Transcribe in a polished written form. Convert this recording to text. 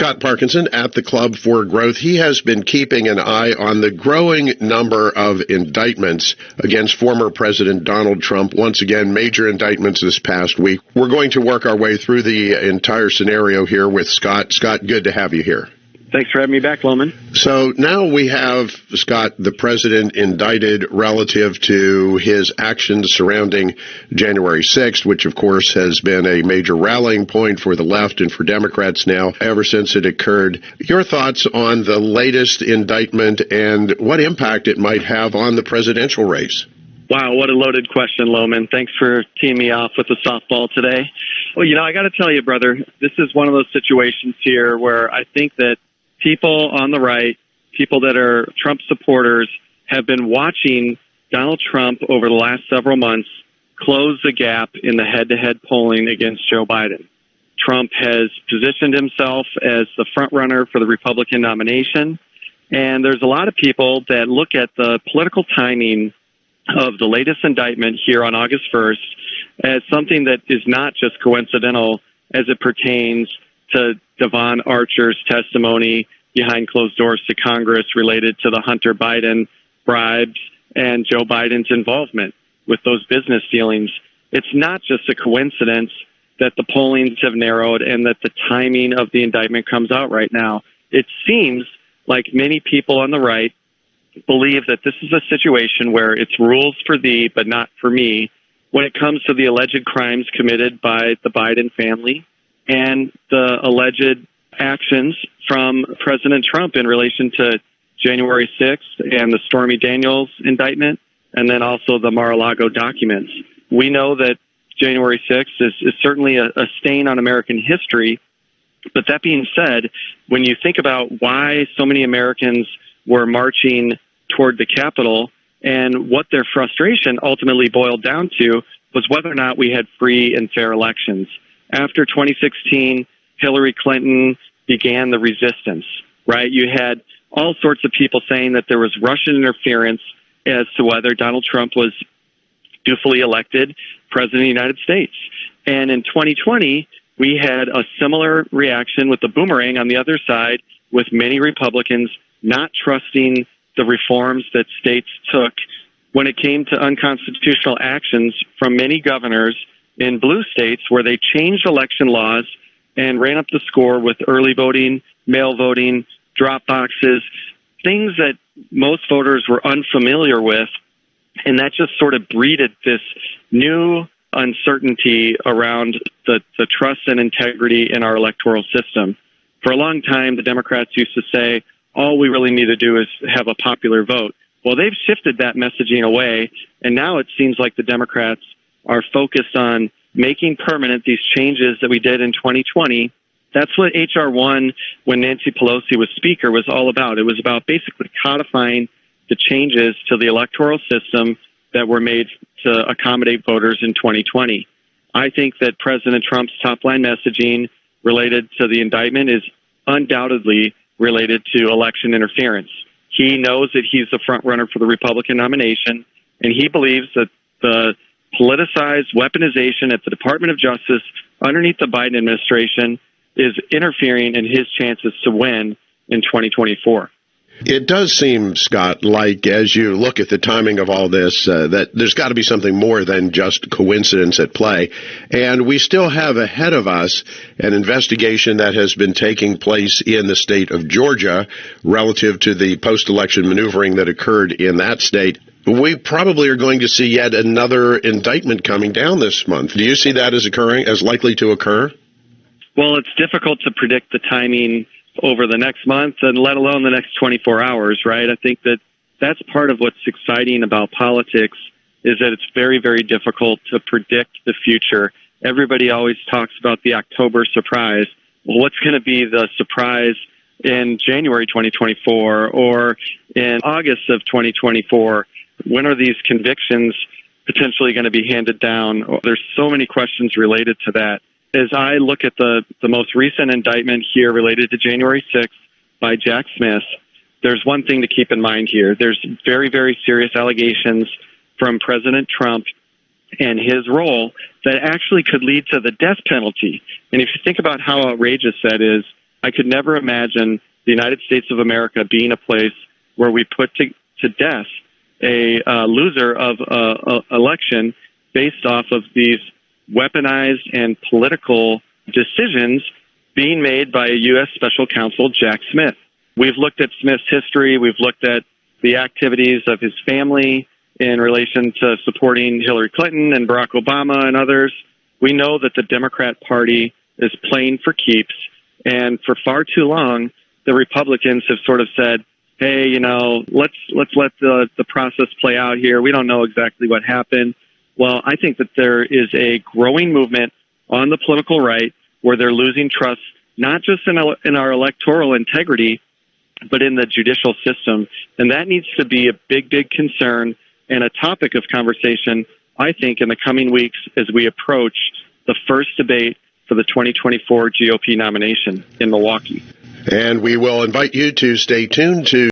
Scott Parkinson at the Club for Growth. He has been keeping an eye on the growing number of indictments against former President Donald Trump. Once again, major indictments this past week. We're going to work our way through the entire scenario here with Scott. Scott, good to have you here. Thanks for having me back, Loman. So now we have, Scott, the president indicted relative to his actions surrounding January 6th, which, of course, has been a major rallying point for the left and for Democrats now ever since it occurred. Your thoughts on the latest indictment and what impact it might have on the presidential race? Wow, what a loaded question, Loman. Thanks for teeing me off with a softball today. Well, I got to tell you, brother, this is one of those situations here where I think that people on the right, people that are Trump supporters, have been watching Donald Trump over the last several months close the gap in the head-to-head polling against Joe Biden. Trump has positioned himself as the front runner for the Republican nomination, and there's a lot of people that look at the political timing of the latest indictment here on August 1st as something that is not just coincidental as it pertains to Devon Archer's testimony behind closed doors to Congress related to the Hunter Biden bribes and Joe Biden's involvement with those business dealings. It's not just a coincidence that the pollings have narrowed and that the timing of the indictment comes out right now. It seems like many people on the right believe that this is a situation where it's rules for thee, but not for me, when it comes to the alleged crimes committed by the Biden family and the alleged actions from President Trump in relation to January 6th and the Stormy Daniels indictment, and then also the Mar-a-Lago documents. We know that January 6th is certainly a stain on American history. But that being said, when you think about why so many Americans were marching toward the Capitol and what their frustration ultimately boiled down to was whether or not we had free and fair elections. After 2016, Hillary Clinton began the resistance, right? You had all sorts of people saying that there was Russian interference as to whether Donald Trump was dutifully elected president of the United States. And in 2020, we had a similar reaction with the boomerang on the other side, with many Republicans not trusting the reforms that states took when it came to unconstitutional actions from many governors in blue states where they changed election laws and ran up the score with early voting, mail voting, drop boxes, things that most voters were unfamiliar with. And that just sort of breeded this new uncertainty around the trust and integrity in our electoral system. For a long time, the Democrats used to say, all we really need to do is have a popular vote. Well, they've shifted that messaging away, and now it seems like the Democrats are focused on making permanent these changes that we did in 2020. That's what H.R. 1, when Nancy Pelosi was Speaker, was all about. It was about basically codifying the changes to the electoral system that were made to accommodate voters in 2020. I think that President Trump's top-line messaging related to the indictment is undoubtedly related to election interference. He knows that he's the front runner for the Republican nomination, and he believes that the politicized weaponization at the Department of Justice underneath the Biden administration is interfering in his chances to win in 2024. It does seem, Scott, like as you look at the timing of all this, that there's got to be something more than just coincidence at play. And we still have ahead of us an investigation that has been taking place in the state of Georgia relative to the post-election maneuvering that occurred in that state. We probably are going to see yet another indictment coming down this month. Do you see that as likely to occur? Well, it's difficult to predict the timing over the next month and let alone the next 24 hours, right? I think that that's part of what's exciting about politics is that it's very, very difficult to predict the future. Everybody always talks about the October surprise. Well, what's going to be the surprise in January 2024 or in August of 2024? When are these convictions potentially going to be handed down? There's so many questions related to that. As I look at the most recent indictment here related to January 6th by Jack Smith, there's one thing to keep in mind here. There's very, very serious allegations from President Trump and his role that actually could lead to the death penalty. And if you think about how outrageous that is, I could never imagine the United States of America being a place where we put to death a loser of an election based off of these weaponized and political decisions being made by a U.S. Special Counsel, Jack Smith. We've looked at Smith's history. We've looked at the activities of his family in relation to supporting Hillary Clinton and Barack Obama and others. We know that the Democrat Party is playing for keeps, and for far too long, the Republicans have sort of said, hey, let's let the process play out here. We don't know exactly what happened. Well, I think that there is a growing movement on the political right where they're losing trust, not just in our electoral integrity, but in the judicial system. And that needs to be a big, big concern and a topic of conversation, I think, in the coming weeks as we approach the first debate for the 2024 GOP nomination in Milwaukee. And we will invite you to stay tuned to